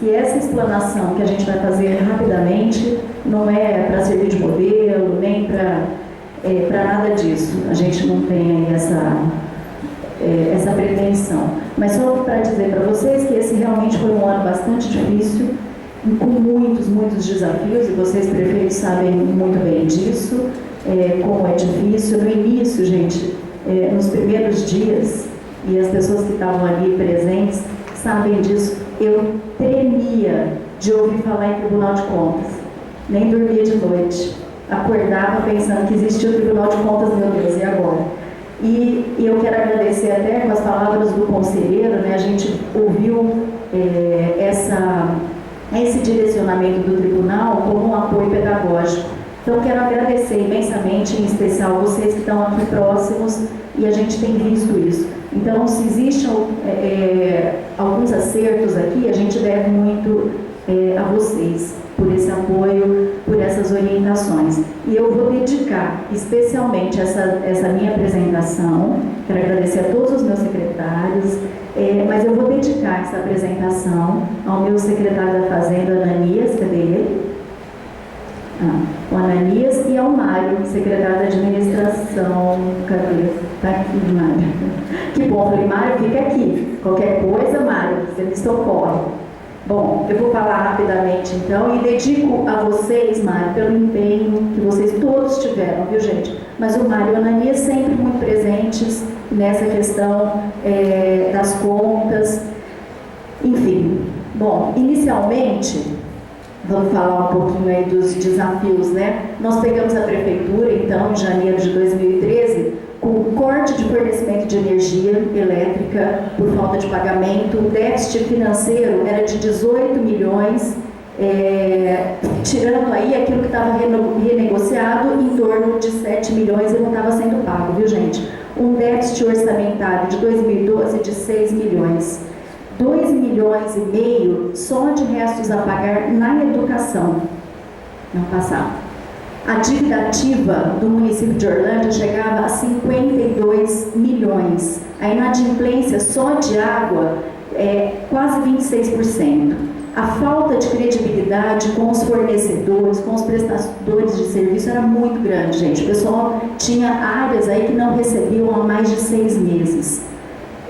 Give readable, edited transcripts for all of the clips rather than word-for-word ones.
que essa explanação que a gente vai fazer rapidamente não é para servir de modelo, nem para nada disso. A gente não tem aí essa pretensão. Mas só para dizer para vocês que esse realmente foi um ano bastante difícil, com muitos desafios, e vocês, prefeitos, sabem muito bem disso, como é difícil. No início, gente, nos primeiros dias, e as pessoas que estavam ali presentes sabem disso, eu tremia de ouvir falar em Tribunal de Contas. Nem dormia de noite. Acordava pensando que existia o Tribunal de Contas, meu Deus, e agora? E eu quero agradecer até com as palavras do conselheiro, né? A gente ouviu esse direcionamento do tribunal como um apoio pedagógico. Então, quero agradecer imensamente, em especial vocês que estão aqui próximos, e a gente tem visto isso. Então, se existem alguns acertos aqui, a gente deve muito a vocês, por esse apoio, por essas orientações. E eu vou dedicar especialmente essa minha apresentação, quero agradecer a todos os meus secretários, mas eu vou dedicar essa apresentação ao meu secretário da Fazenda, Ananias, cadê ele? O Ananias, e ao Mário, secretário da Administração. Cadê? Está aqui, Mário. Que bom, falei, Mário, fica aqui. Qualquer coisa, Mário, você me socorre. Bom, eu vou falar rapidamente então, e dedico a vocês, Mário, pelo empenho que vocês todos tiveram, viu, gente? Mas o Mário e o Ananias sempre muito presentes nessa questão das contas. Enfim, bom, inicialmente, vamos falar um pouquinho aí dos desafios, né? Nós pegamos a prefeitura, então, em janeiro de 2013, com o corte de fornecimento de energia elétrica por falta de pagamento. O déficit financeiro era de 18 milhões, tirando aí aquilo que estava renegociado, em torno de 7 milhões e não estava sendo pago, viu, gente? Um déficit orçamentário de 2012 de 6 milhões. 2 milhões e meio só de restos a pagar na educação. Não passava. A dívida ativa do município de Orlândia chegava a 52 milhões. A inadimplência só de água quase 26%. A falta de credibilidade com os fornecedores, com os prestadores de serviço era muito grande, gente. O pessoal tinha áreas aí que não recebiam há mais de 6 meses.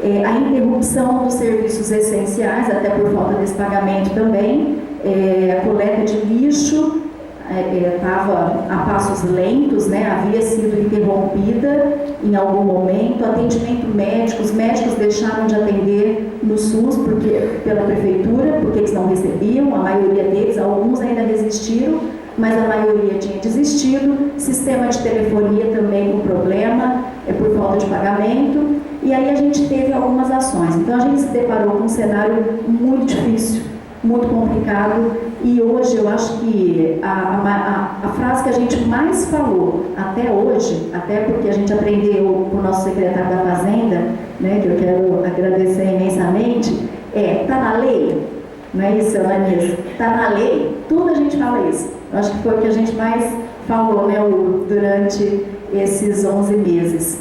A interrupção dos serviços essenciais, até por falta desse pagamento também, a coleta de lixo estava a passos lentos, né? Havia sido interrompida em algum momento. Atendimento médico, os médicos deixaram de atender no SUS pela prefeitura, porque eles não recebiam, a maioria deles, alguns ainda resistiram, mas a maioria tinha desistido. Sistema de telefonia também com problema, por falta de pagamento. E aí a gente teve algumas ações. Então a gente se deparou com um cenário muito difícil, muito complicado, e hoje eu acho que a frase que a gente mais falou até hoje, até porque a gente aprendeu com o nosso secretário da Fazenda, né, que eu quero agradecer imensamente, tá na lei? Não é isso, Ananias? Tá na lei? Tudo a gente fala isso. Eu acho que foi o que a gente mais falou, né, durante esses 11 meses.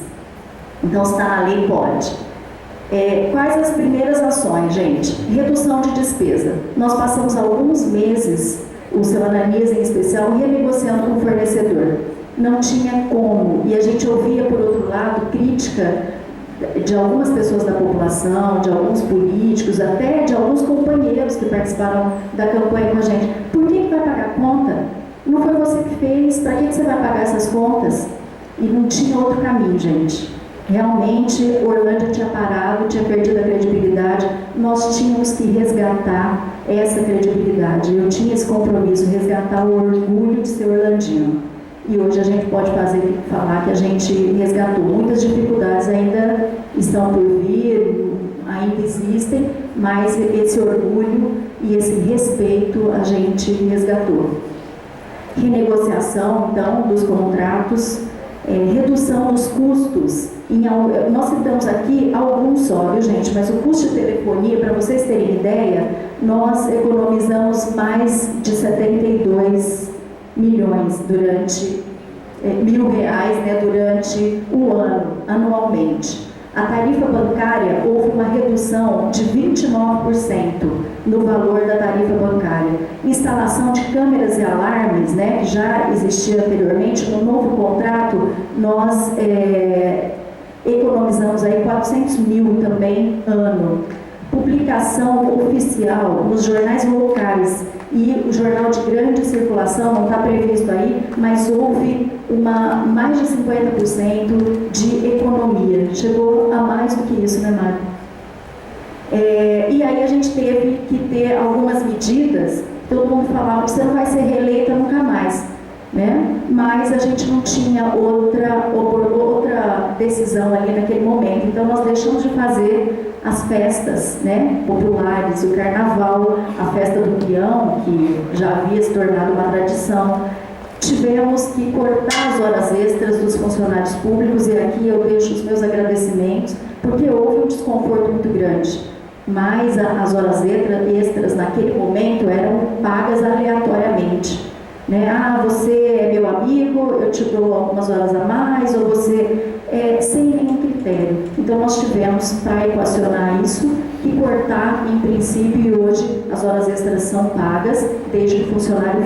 Então, se está na lei, pode. Quais as primeiras ações, gente? Redução de despesa. Nós passamos alguns meses, o seu Ananias em especial, renegociando com o fornecedor. Não tinha como. E a gente ouvia, por outro lado, crítica de algumas pessoas da população, de alguns políticos, até de alguns companheiros que participaram da campanha com a gente. Por que vai pagar a conta? Não foi você que fez. Para que você vai pagar essas contas? E não tinha outro caminho, gente. Realmente, Orlândia tinha parado, tinha perdido a credibilidade. Nós tínhamos que resgatar essa credibilidade. Eu tinha esse compromisso, resgatar o orgulho de ser orlandino. E hoje a gente pode falar que a gente resgatou. Muitas dificuldades ainda estão por vir, ainda existem, mas esse orgulho e esse respeito a gente resgatou. Renegociação, então, dos contratos, redução dos custos. Nós citamos aqui alguns só, viu, gente? Mas o custo de telefonia, para vocês terem ideia, nós economizamos mais de 72 milhões durante R$1.000, né, durante o ano, anualmente. A tarifa bancária, houve uma redução de 29% no valor da tarifa bancária. Instalação de câmeras e alarmes, né, que já existia anteriormente, no novo contrato, nós economizamos aí 400 mil também ano. Publicação oficial nos jornais locais e o jornal de grande circulação não está previsto aí, mas houve mais de 50% de economia. Chegou a mais do que isso, né, Mário? E aí a gente teve que ter algumas medidas. Todo mundo falava que você não vai ser reeleita nunca mais, né? Mas a gente não tinha outra decisão ali naquele momento. Então nós deixamos de fazer as festas, né, populares, o carnaval, a festa do peão, que já havia se tornado uma tradição. Tivemos que cortar as horas extras dos funcionários públicos, e aqui eu deixo os meus agradecimentos, porque houve um desconforto muito grande. Mas as horas extras naquele momento eram pagas aleatoriamente. Né? Ah, você é meu amigo, eu te dou algumas horas a mais, ou você sem nenhum critério. Então nós tivemos, para equacionar isso, que cortar em princípio, e hoje as horas extras são pagas, desde que o funcionário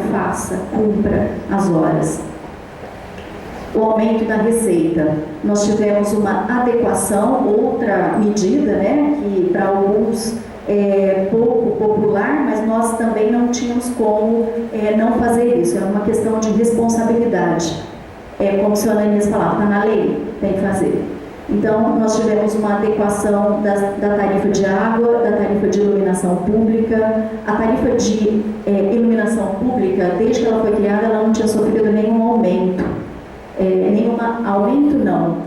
cumpra as horas. O aumento da receita. Nós tivemos uma adequação, outra medida, né, que para alguns pouco popular, mas nós também não tínhamos como não fazer isso. É uma questão de responsabilidade. Como o senhor Ananias falava, está na lei, tem que fazer. Então, nós tivemos uma adequação da tarifa de água, da tarifa de iluminação pública. A tarifa de iluminação pública, desde que ela foi criada, ela não tinha sofrido nenhum aumento. Aumento não.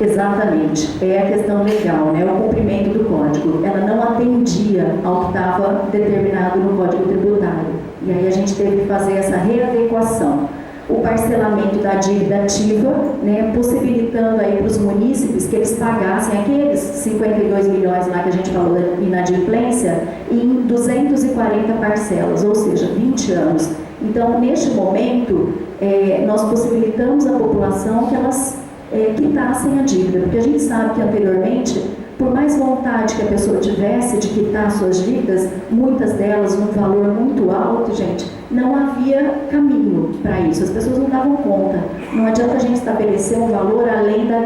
Exatamente, é a questão legal, né? O cumprimento do código. Ela não atendia ao que estava determinado no Código Tributário. E aí a gente teve que fazer essa readequação. O parcelamento da dívida ativa, né, possibilitando aí para os munícipes que eles pagassem aqueles 52 milhões lá que a gente falou da inadimplência em 240 parcelas, ou seja, 20 anos. Então, neste momento, nós possibilitamos à população que elas quitassem a dívida, porque a gente sabe que anteriormente, por mais vontade que a pessoa tivesse de quitar suas dívidas, muitas delas num valor muito alto, gente, não havia caminho para isso, as pessoas não davam conta. Não adianta a gente estabelecer um valor além da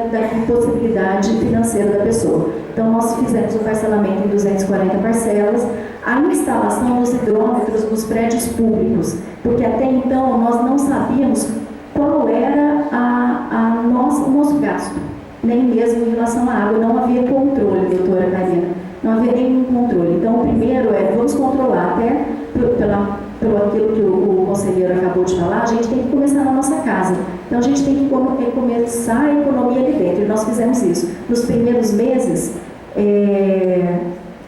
possibilidade financeira da pessoa. Então nós fizemos o parcelamento em 240 parcelas, a instalação dos hidrômetros nos prédios públicos, porque até então nós não sabíamos qual era o nosso gasto, nem mesmo em relação à água, não havia controle, doutora Karina, não havia nenhum controle. Então, o primeiro vamos controlar, até pelo aquilo que o conselheiro acabou de falar, a gente tem que começar na nossa casa. Então, a gente tem que começar a economia ali dentro, e nós fizemos isso. Nos primeiros meses,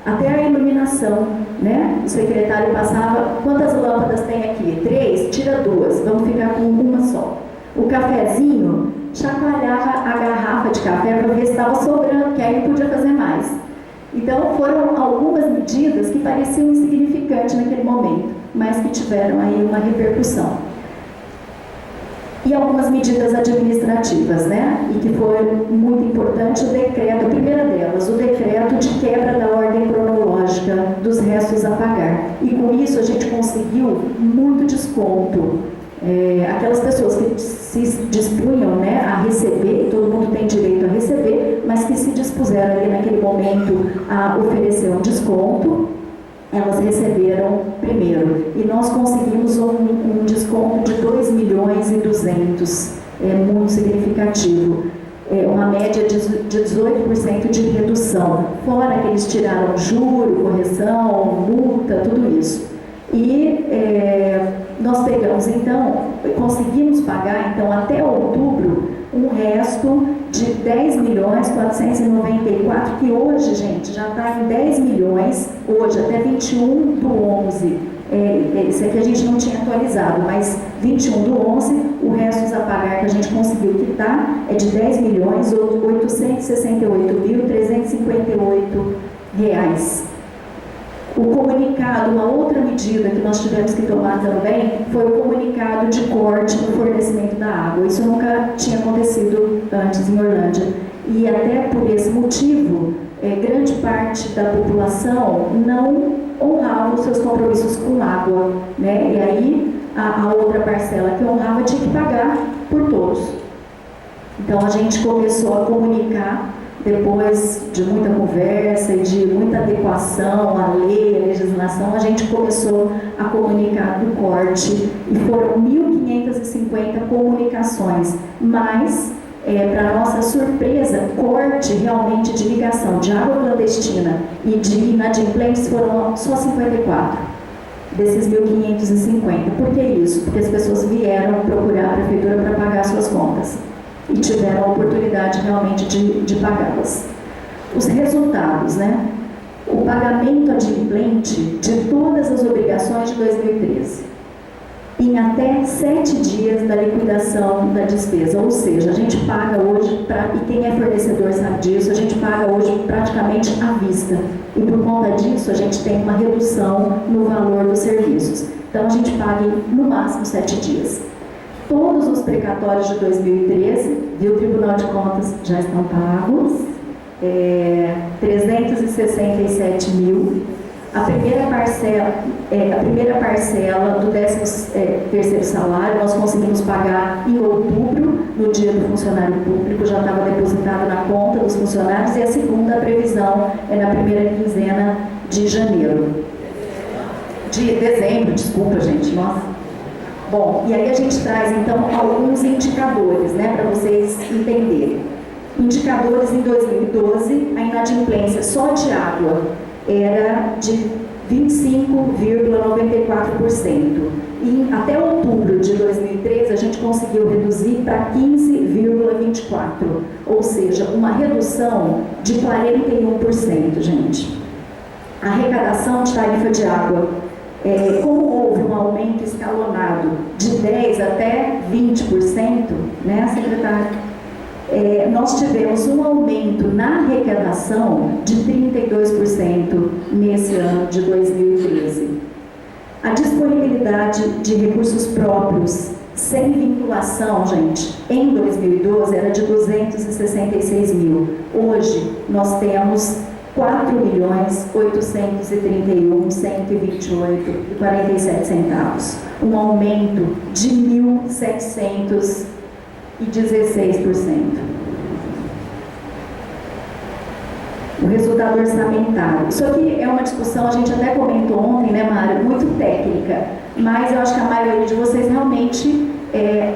até a iluminação, né? O secretário passava, quantas lâmpadas tem aqui? 3? Tira 2, vamos ficar com uma só. O cafezinho, chacoalhava a garrafa de café para ver se estava sobrando, que aí podia fazer mais. Então foram algumas medidas que pareciam insignificantes naquele momento, mas que tiveram aí uma repercussão. E algumas medidas administrativas, né? E que foi muito importante o decreto, a primeira delas, o decreto de quebra da ordem cronológica dos restos a pagar. E com isso a gente conseguiu muito desconto. Aquelas pessoas que se dispunham, né, a receber, e todo mundo tem direito a receber, mas que se dispuseram ali naquele momento a oferecer um desconto, elas receberam primeiro. E nós conseguimos um desconto de 2 milhões e 200, muito significativo. Uma média de 18% de redução, fora que eles tiraram juro, correção, multa, tudo isso. E nós pegamos, então, conseguimos pagar, então, até outubro, um resto de 10 milhões 494, que hoje, gente, já está em 10 milhões, hoje, até 21 do 11. Esse aqui a gente não tinha atualizado, mas 21 do 11, o resto a pagar que a gente conseguiu quitar é de 10 milhões 868.358 reais. O comunicado comunicado, uma outra medida que nós tivemos que tomar também, foi o comunicado de corte no fornecimento da água. Isso nunca tinha acontecido antes em Orlândia. E até por esse motivo, grande parte da população não honrava os seus compromissos com água, né? E aí, a outra parcela que honrava tinha que pagar por todos. Então, a gente começou a comunicar, depois de muita conversa e de muita adequação à lei, à legislação, a gente começou a comunicar do corte, e foram 1.550 comunicações, mas, para nossa surpresa, corte realmente de ligação de água clandestina e de inadimplentes foram só 54 desses 1.550. Por que isso? Porque as pessoas vieram procurar a prefeitura para pagar suas contas e tiveram a oportunidade realmente de pagá-las. Os resultados, né? O pagamento adimplente de todas as obrigações de 2013, em até 7 dias da liquidação da despesa, ou seja, a gente paga hoje, e quem é fornecedor sabe disso, a gente paga hoje praticamente à vista, e por conta disso a gente tem uma redução no valor dos serviços. Então a gente paga no máximo 7 dias. Todos os precatórios de 2013, viu, o Tribunal de Contas, já estão pagos, 367 mil. A primeira parcela do 13º salário nós conseguimos pagar em outubro, no dia do funcionário público, já estava depositado na conta dos funcionários, e a segunda previsão é na primeira quinzena de janeiro. De dezembro, desculpa, gente, nossa. Bom, e aí a gente traz, então, alguns indicadores, né, para vocês entenderem. Indicadores em 2012, a inadimplência só de água era de 25,94%. E até outubro de 2013, a gente conseguiu reduzir para 15,24%. Ou seja, uma redução de 41%, gente. A arrecadação de tarifa de água, como houve um aumento escalonado de 10% até 20%, né, secretário? Nós tivemos um aumento na arrecadação de 32% nesse ano de 2013. A disponibilidade de recursos próprios sem vinculação, gente, em 2012 era de 266 mil. Hoje nós temos 4.831.128,47, um aumento de 1.716%. O resultado orçamentário. Isso aqui é uma discussão, a gente até comentou ontem, né, Mário, muito técnica, mas eu acho que a maioria de vocês realmente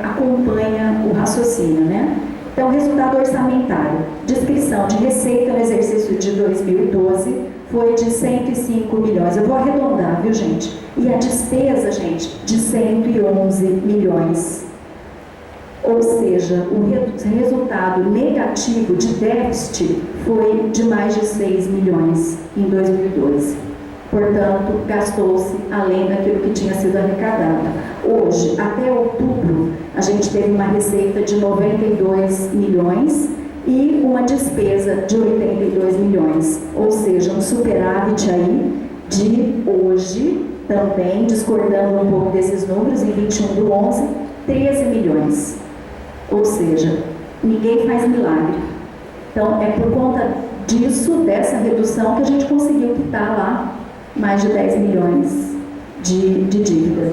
acompanha o raciocínio, né? Então, resultado orçamentário. Descrição de receita no exercício de 2012 foi de 105 milhões. Eu vou arredondar, viu, gente? E a despesa, gente, de 111 milhões. Ou seja, o resultado negativo de déficit foi de mais de 6 milhões em 2012. Portanto, gastou-se além daquilo que tinha sido arrecadado. Hoje, até outubro, a gente teve uma receita de 92 milhões e uma despesa de 82 milhões. Ou seja, um superávit aí de hoje, também, discordando um pouco desses números, em 21/11, 13 milhões. Ou seja, ninguém faz milagre. Então, é por conta disso, dessa redução, que a gente conseguiu quitar lá mais de 10 milhões de dívida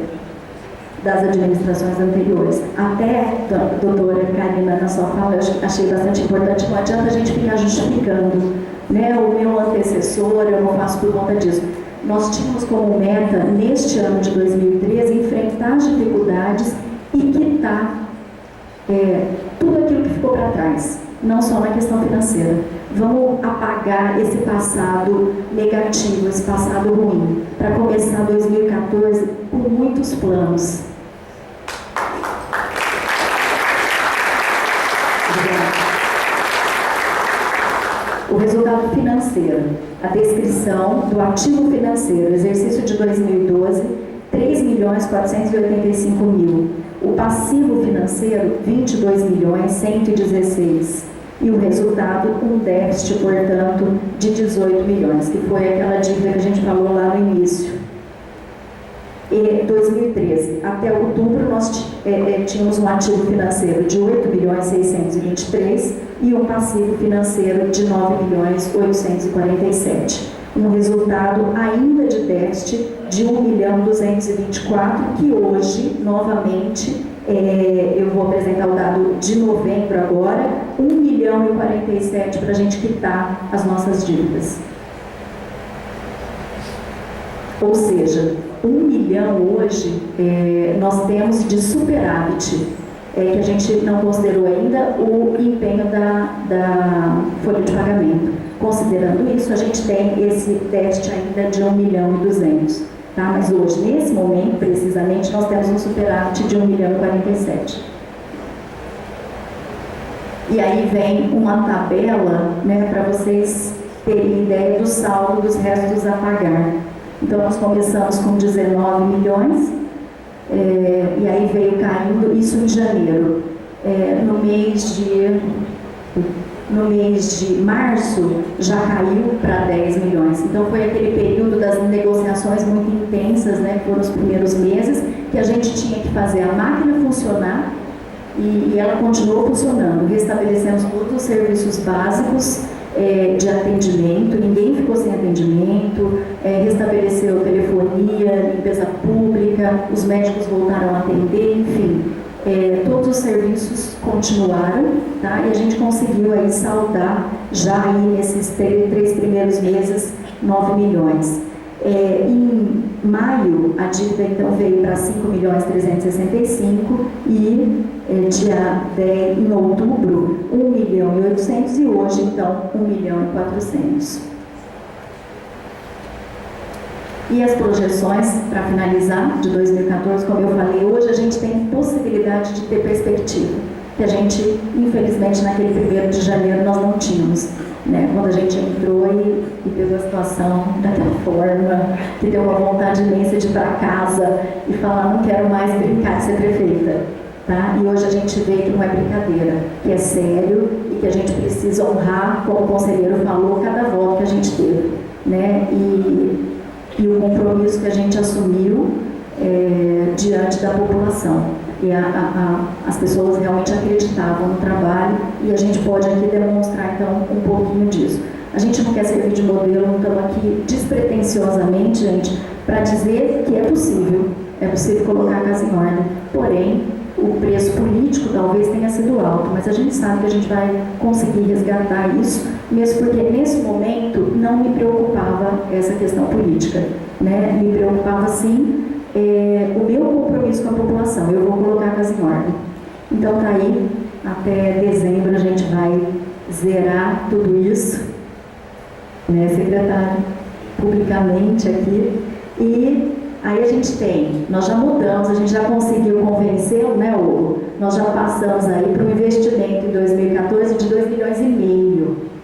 das administrações anteriores. Até, doutora Karina, na sua fala, eu achei bastante importante, não adianta a gente ficar justificando, né, o meu antecessor, eu não faço por conta disso. Nós tínhamos como meta, neste ano de 2013, enfrentar as dificuldades e quitar tudo aquilo que ficou para trás, não só na questão financeira. Vamos apagar esse passado negativo, esse passado ruim, para começar 2014 com muitos planos. O resultado financeiro, a descrição do ativo financeiro, exercício de 2012, 3.485.000. O passivo financeiro, 22.116.000. E o resultado, um déficit, portanto, de 18 milhões, que foi aquela dívida que a gente falou lá no início. 2013. Até outubro, nós tínhamos um ativo financeiro de 8.623 e um passivo financeiro de 9.847. Um resultado ainda de déficit de 1.224, que hoje, novamente, eu vou apresentar o dado de novembro agora, 1.047 para a gente quitar as nossas dívidas. Ou seja, 1 milhão hoje nós temos de superávit, que a gente não considerou ainda o empenho da folha de pagamento. Considerando isso, a gente tem esse déficit ainda de 1.200.000. Tá? Mas hoje, nesse momento, precisamente, nós temos um superávit de 1.047.000. E aí vem uma tabela, né, para vocês terem ideia do saldo dos restos a pagar. Então, nós começamos com 19 milhões, e aí veio caindo, isso em janeiro. No mês de março, já caiu para 10 milhões. Então, foi aquele período das negociações muito intensas, né, foram os primeiros meses, que a gente tinha que fazer a máquina funcionar, e ela continuou funcionando. Restabelecemos todos os serviços básicos, de atendimento, ninguém ficou sem atendimento, restabeleceu telefonia, limpeza pública, os médicos voltaram a atender, enfim, todos os serviços continuaram, tá? E a gente conseguiu aí saldar já aí nesses 3 primeiros meses 9 milhões. Em maio, a dívida então veio para 5.365.000 e em outubro 1.800.000 e hoje então 1.400.000. E as projeções, para finalizar, de 2014, como eu falei, hoje a gente tem possibilidade de ter perspectiva, que a gente, infelizmente, naquele 1º de janeiro nós não tínhamos. Né, quando a gente entrou e pegou a situação daquela forma, que deu uma vontade imensa de ir para casa e falar, não quero mais brincar de ser prefeita. Tá? E hoje a gente vê que não é brincadeira, que é sério e que a gente precisa honrar, como o conselheiro falou, cada voto que a gente teve. Né? E o compromisso que a gente assumiu diante da população. E as pessoas realmente acreditavam no trabalho e a gente pode aqui demonstrar então um pouquinho disso. A gente não quer servir de modelo, não estamos aqui despretensiosamente, gente, para dizer que é possível colocar a casa em ordem. Porém, o preço político talvez tenha sido alto, mas a gente sabe que a gente vai conseguir resgatar isso, mesmo porque nesse momento não me preocupava essa questão política, né? Me preocupava sim o meu compromisso com a população. Eu vou colocar a casa em ordem. Então tá aí, até dezembro a gente vai zerar tudo isso, né, secretário, publicamente aqui. E aí a gente nós já mudamos, a gente já conseguiu convencer, né, Hugo? Nós já passamos aí para um investimento em 2014 de 2,5 milhões,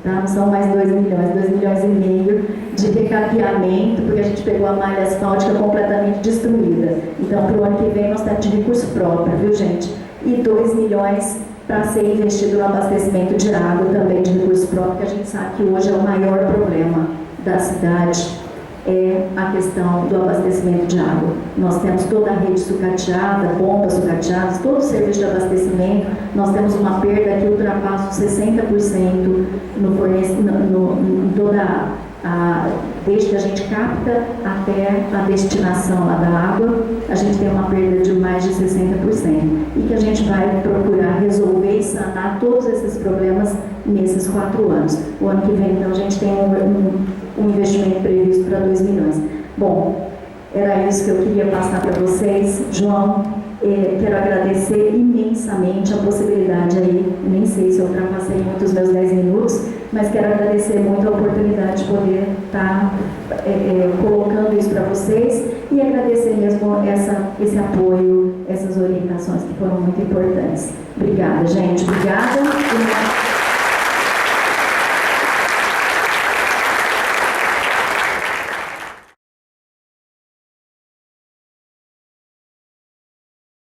tá? Não são mais 2 milhões, 2,5 milhões de recapeamento, porque a gente pegou a malha asfáltica completamente destruída. Então, para o ano que vem, nós temos de recurso próprio, viu, gente? E 2 milhões para ser investido no abastecimento de água, também de recurso próprio, que a gente sabe que hoje é o maior problema da cidade, a questão do abastecimento de água. Nós temos toda a rede sucateada, bombas sucateadas, todo o serviço de abastecimento. Nós temos uma perda que ultrapassa os 60% desde que a gente capta até a destinação lá da água, a gente tem uma perda de mais de 60%. E que a gente vai procurar resolver e sanar todos esses problemas nesses 4 anos. O ano que vem, então, a gente tem um investimento previsto para 2 milhões. Bom, era isso que eu queria passar para vocês. João, quero agradecer imensamente a possibilidade aí, nem sei se eu ultrapassei muito os meus 10 minutos, mas quero agradecer muito a oportunidade de poder estar colocando isso para vocês e agradecer mesmo esse apoio, essas orientações que foram muito importantes. Obrigada, gente. Obrigada.